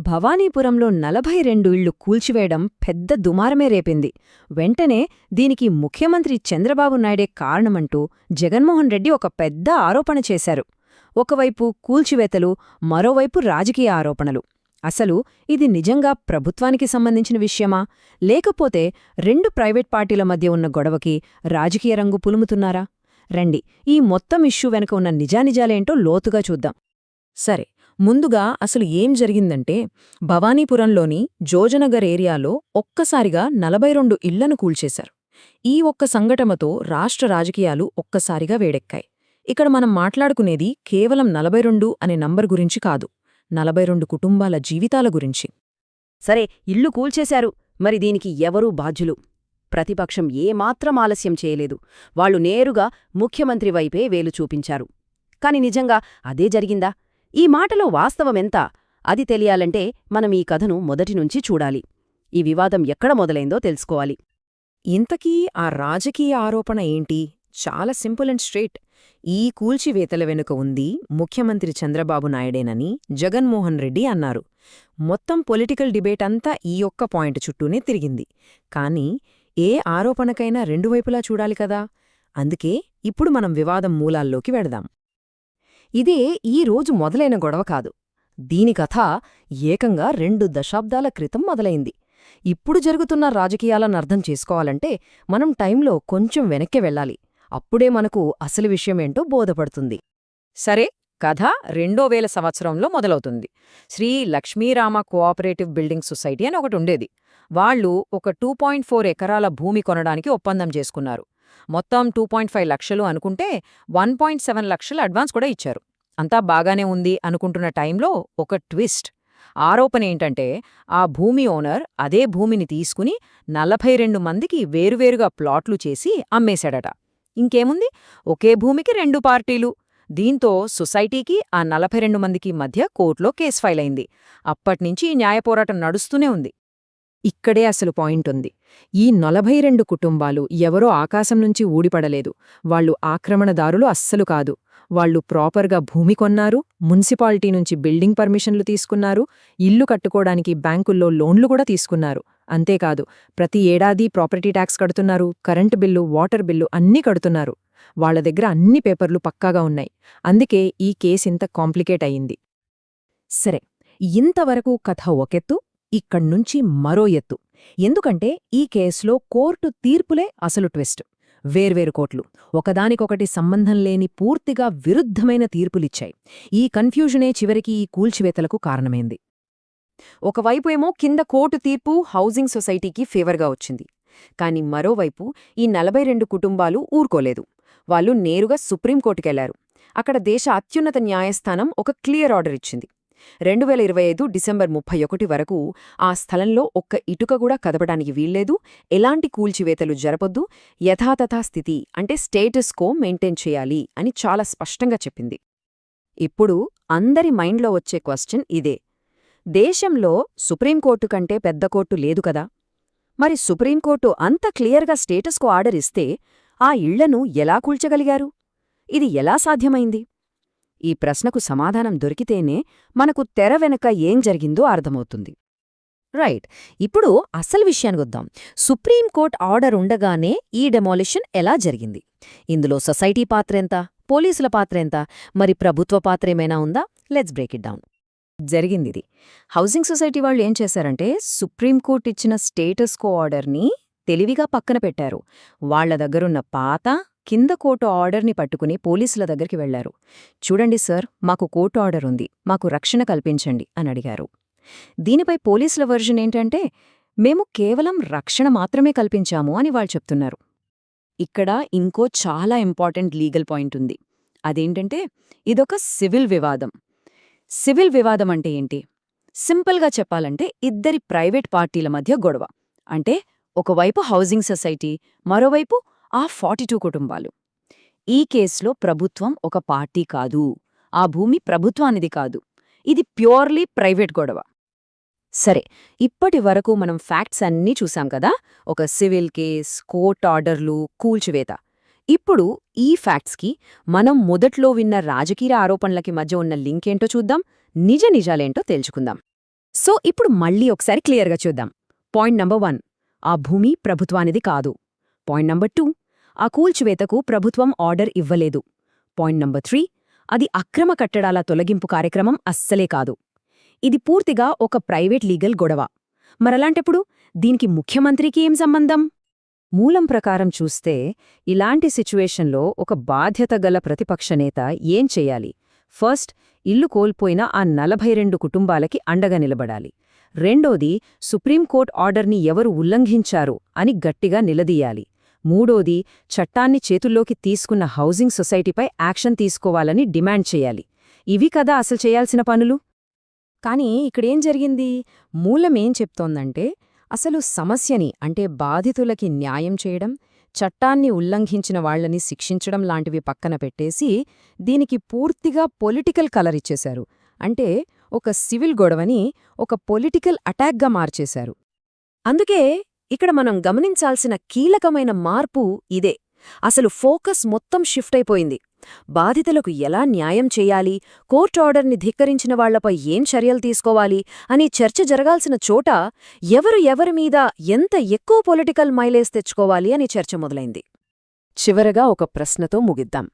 భవానీపురంలో 42 ఇళ్లు కూల్చివేయడం పెద్ద దుమారమే రేపింది. వెంటనే దీనికి ముఖ్యమంత్రి చంద్రబాబు నాయుడే కారణమంటూ జగన్మోహన్ రెడ్డి ఒక పెద్ద ఆరోపణ చేశారు. ఒకవైపు కూల్చివేతలు, మరోవైపు రాజకీయ ఆరోపణలు. అసలు ఇది నిజంగా ప్రభుత్వానికి సంబంధించిన విషయమా, లేకపోతే రెండు ప్రైవేట్ పార్టీల మధ్య ఉన్న గొడవకి రాజకీయ రంగు పులుముతున్నారా? రండి, ఈ మొత్తం ఇష్యూ వెనుక ఉన్న నిజానిజాలేంటో లోతుగా చూద్దాం. సరే, ముందుగా అసలు ఏం జరిగిందంటే, భవానీపురంలోని జోజనగర్ ఏరియాలో ఒక్కసారిగా 42 ఇళ్లను కూల్చేశారు. ఈ ఒక్క సంఘటనతో రాష్ట్ర రాజకీయాలు ఒక్కసారిగా వేడెక్కాయి. ఇక్కడ మనం మాట్లాడుకునేది కేవలం 42 అనే నంబర్ గురించి కాదు, 42 కుటుంబాల జీవితాల గురించి. సరే, ఇల్లు కూల్చేశారు, మరి దీనికి ఎవరూ బాధ్యులు? ప్రతిపక్షం ఏమాత్రం ఆలస్యం చేయలేదు. వాళ్లు నేరుగా ముఖ్యమంత్రి వైపే వేలు చూపించారు. కాని నిజంగా అదే జరిగిందా? ఈ మాటలో వాస్తవమెంత? అది తెలియాలంటే మనం ఈ కథను మొదటినుంచి చూడాలి. ఈ వివాదం ఎక్కడ మొదలైందో తెలుసుకోవాలి. ఇంతకీ ఆ రాజకీయ ఆరోపణ ఏంటి? చాలా సింపుల్ అండ్ స్ట్రేట్. ఈ కూల్చివేతల వెనుక ఉంది ముఖ్యమంత్రి చంద్రబాబు నాయుడేనని జగన్మోహన్ రెడ్డి అన్నారు. మొత్తం పొలిటికల్ డిబేట్ అంతా ఈ ఒక్క పాయింట్ చుట్టూనే తిరిగింది. కానీ ఏ ఆరోపణకైనా రెండు వైపులా చూడాలి కదా. అందుకే ఇప్పుడు మనం వివాదం మూలాల్లోకి వెడదాం. ఇదే ఈ రోజు మొదలైన గొడవ కాదు. దీని కథ ఏకంగా 2 దశాబ్దాల క్రితం మొదలైంది. ఇప్పుడు జరుగుతున్న రాజకీయాలను అర్థం చేసుకోవాలంటే మనం టైంలో కొంచెం వెనక్కి వెళ్ళాలి. అప్పుడే మనకు అసలు విషయమేంటో బోధపడుతుంది. సరే, కథ 2000 సంవత్సరంలో మొదలవుతుంది. Shri Lakshmirama cooperative building society అని ఒకటుండేది. వాళ్లు ఒక 2.4 ఎకరాల భూమి కొనడానికి ఒప్పందం చేసుకున్నారు. మొత్తం 2.5 లక్షలు అనుకుంటే 1.7 లక్షల అడ్వాన్స్ కూడా ఇచ్చారు. అంతా బాగానే ఉంది అనుకుంటున్న టైంలో ఒక ట్విస్ట్. ఆరోపణేంటంటే, ఆ భూమి ఓనర్ అదే భూమిని తీసుకుని 42 మందికి వేరువేరుగా ప్లాట్లు చేసి అమ్మేశాడట. ఇంకేముంది, ఒకే భూమికి 2 పార్టీలు. దీంతో సొసైటీకి ఆ 42 మందికి మధ్య కోర్టులో కేసు ఫైల్ అయింది. అప్పట్నుంచి న్యాయపోరాటం నడుస్తూనే ఉంది. ఇక్కడే అసలు పాయింట్ ఉంది. ఈ 42 కుటుంబాలు ఎవరో ఆకాశం నుంచి ఊడిపడలేదు. వాళ్లు ఆక్రమణదారులు అస్సలు కాదు. వాళ్లు ప్రాపర్గా భూమి కొన్నారు, మున్సిపాలిటీ నుంచి బిల్డింగ్ పర్మిషన్లు తీసుకున్నారు, ఇల్లు కట్టుకోవడానికి బ్యాంకుల్లో లోన్లు కూడా తీసుకున్నారు. అంతేకాదు, ప్రతి ఏడాది ప్రాపర్టీ ట్యాక్స్ కడుతున్నారు, కరెంటు బిల్లు, వాటర్ బిల్లు అన్నీ కడుతున్నారు. వాళ్ల దగ్గర అన్ని పేపర్లు పక్కాగా ఉన్నాయి. అందుకే ఈ కేసింత కాంప్లికేట్ అయింది. సరే, ఇంతవరకు కథ ఒకెత్తు, ఇక్కడ్నుంచి మరో ఎత్తు. ఎందుకంటే ఈ కేసులో కోర్టు తీర్పులే అసలు ట్విస్ట్. వేర్వేరు కోర్టులు ఒకదానికొకటి సంబంధం లేని పూర్తిగా విరుద్ధమైన తీర్పులిచ్చాయి. ఈ కన్ఫ్యూజనే చివరికి ఈ కూల్చివేతలకు కారణమైంది. ఒకవైపు ఏమో కింద కోర్టు తీర్పు హౌసింగ్ సొసైటీకి ఫేవర్గా వచ్చింది. కాని మరోవైపు ఈ 42 కుటుంబాలు ఊరుకోలేదు. వాళ్లు నేరుగా సుప్రీంకోర్టుకెళ్లారు. అక్కడ దేశ అత్యున్నత న్యాయస్థానం ఒక క్లియర్ ఆర్డర్ ఇచ్చింది. 2025 డిసెంబర్ 31 వరకు ఆ స్థలంలో ఒక్క ఇటుక కూడా కదపడానికి వీల్లేదు, ఎలాంటి కూల్చివేతలు జరపొద్దు, యథాతథా స్థితి అంటే స్టేటస్ కో మెయింటైన్ చేయాలి అని చాలా స్పష్టంగా చెప్పింది. ఇప్పుడు అందరి మైండ్లో వచ్చే క్వశ్చన్ ఇదే: దేశంలో సుప్రీంకోర్టు కంటే పెద్ద కోర్టు లేదు కదా, మరి సుప్రీంకోర్టు అంత క్లియర్గా స్టేటస్ కో ఆర్డర్ ఇస్తే ఆ ఇళ్లను ఎలా కూల్చగలిగారు? ఇది ఎలా సాధ్యమైంది? ఈ ప్రశ్నకు సమాధానం దొరికితేనే మనకు తెర వెనక ఏం జరిగిందో అర్థమవుతుంది. రైట్, ఇప్పుడు అసలు విషయానికొద్దాం. సుప్రీంకోర్టు ఆర్డర్ ఉండగానే ఈ డెమాలిషన్ ఎలా జరిగింది? ఇందులో సొసైటీ పాత్రెంత, పోలీసుల పాత్రెంత, మరి ప్రభుత్వ పాత్రేమైనా ఉందా? Let's break it down. జరిగిందిది. హౌసింగ్ సొసైటీ వాళ్ళు ఏం చేశారంటే, సుప్రీంకోర్టు ఇచ్చిన స్టేటస్ కో ఆర్డర్ని తెలివిగా పక్కన పెట్టారు. వాళ్ల దగ్గరున్న పాత కింద కోర్టు ఆర్డర్ని పట్టుకుని పోలీసుల దగ్గరికి వెళ్లారు. చూడండి సార్, మాకు కోర్టు ఆర్డర్ ఉంది, మాకు రక్షణ కల్పించండి అని అడిగారు. దీనిపై పోలీసుల వర్జన్ ఏంటంటే, మేము కేవలం రక్షణ మాత్రమే కల్పించాము అని వాళ్ళు చెప్తున్నారు. ఇక్కడ ఇంకో చాలా ఇంపార్టెంట్ లీగల్ పాయింట్ ఉంది. అదేంటంటే, ఇదొక సివిల్ వివాదం. సివిల్ వివాదం అంటే ఏంటి? సింపుల్గా చెప్పాలంటే ఇద్దరి ప్రైవేట్ పార్టీల మధ్య గొడవ. అంటే ఒకవైపు హౌసింగ్ సొసైటీ, మరోవైపు ఆ 42 కుటుంబాలు. ఈ కేసులో ప్రభుత్వం ఒక పార్టీ కాదు, ఆ భూమి ప్రభుత్వానిది కాదు. ఇది ప్యూర్లీ ప్రైవేట్ గొడవ. సరే, ఇప్పటి వరకు మనం ఫ్యాక్ట్స్ అన్నీ చూసాం కదా. ఒక సివిల్ కేస్, కోర్ట్ ఆర్డర్లు, కూల్చివేత. ఇప్పుడు ఈ ఫ్యాక్ట్స్కి మనం మొదట్లో విన్న రాజకీయ ఆరోపణలకి మధ్య ఉన్న లింకేంటో చూద్దాం, నిజాలేంటో తెలుసుకుందాం. సో ఇప్పుడు మళ్ళీ ఒకసారి క్లియర్గా చూద్దాం. పాయింట్ నంబర్ 1, ఆ భూమి ప్రభుత్వానిది కాదు. పాయింట్ నంబర్ 2, ఆ కూల్చివేతకు ప్రభుత్వం ఆర్డర్ ఇవ్వలేదు. పాయింట్ నంబర్ 3, అది అక్రమ కట్టడాల తొలగింపు కార్యక్రమం అస్సలే కాదు. ఇది పూర్తిగా ఒక ప్రైవేట్ లీగల్ గొడవ. మరలాంటప్పుడు దీనికి ముఖ్యమంత్రికి ఏం సంబంధం? మూలం ప్రకారం చూస్తే ఇలాంటి సిచ్యువేషన్లో ఒక బాధ్యత గల ప్రతిపక్ష నేత ఏం చెయ్యాలి? ఫస్ట్, ఇల్లు కోల్పోయిన ఆ 42 కుటుంబాలకి అండగా నిలబడాలి. రెండోది, సుప్రీంకోర్టు ఆర్డర్ని ఎవరు ఉల్లంఘించారు అని గట్టిగా నిలదీయాలి. మూడోది, చట్టాన్ని చేతుల్లోకి తీసుకున్న హౌసింగ్ సొసైటీపై యాక్షన్ తీసుకోవాలని డిమాండ్ చేయాలి. ఇవి కదా అసలు చేయాల్సిన పనులు. కానీ ఇక్కడేం జరిగింది? మూలమేం చెప్తోందంటే, అసలు సమస్యని అంటే బాధితులకి న్యాయం చేయడం, చట్టాన్ని ఉల్లంఘించిన వాళ్లని శిక్షించడం లాంటివి పక్కన పెట్టేసి దీనికి పూర్తిగా పొలిటికల్ కలర్ ఇచ్చేశారు. అంటే ఒక సివిల్ గొడవని ఒక పొలిటికల్ అటాక్గా మార్చేశారు. అందుకే ఇక్కడ మనం గమనించాల్సిన కీలకమైన మార్పు ఇదే. అసలు ఫోకస్ మొత్తం షిఫ్ట్ అయిపోయింది. బాధితులకు ఎలా న్యాయం చేయాలి, కోర్టు ఆర్డర్ని ధిక్కరించిన వాళ్లపై ఏం చర్యలు తీసుకోవాలి అని చర్చ జరగాల్సిన చోట ఎవరి మీద ఎంత ఎక్కువ పొలిటికల్ మైలేజ్ తెచ్చుకోవాలి అని చర్చ మొదలైంది. చివరగా ఒక ప్రశ్నతో ముగిద్దాం.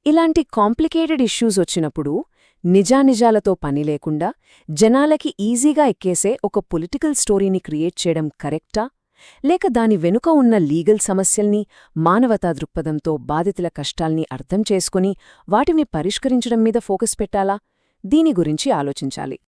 ఇలాంటి కాంప్లికేటెడ్ ఇష్యూస్ వచ్చినప్పుడు నిజానిజాలతో పని లేకుండా జనాలకి ఈజీగా ఎక్కేసే ఒక పొలిటికల్ స్టోరీని క్రియేట్ చేయడం కరెక్టా? లేక దాని వెనుక ఉన్న లీగల్ సమస్యల్ని, మానవతా దృక్పథంతో బాధితుల కష్టాల్ని అర్థం చేసుకుని వాటిని పరిష్కరించడం మీద ఫోకస్ పెట్టాలా? దీని గురించి ఆలోచించాలి.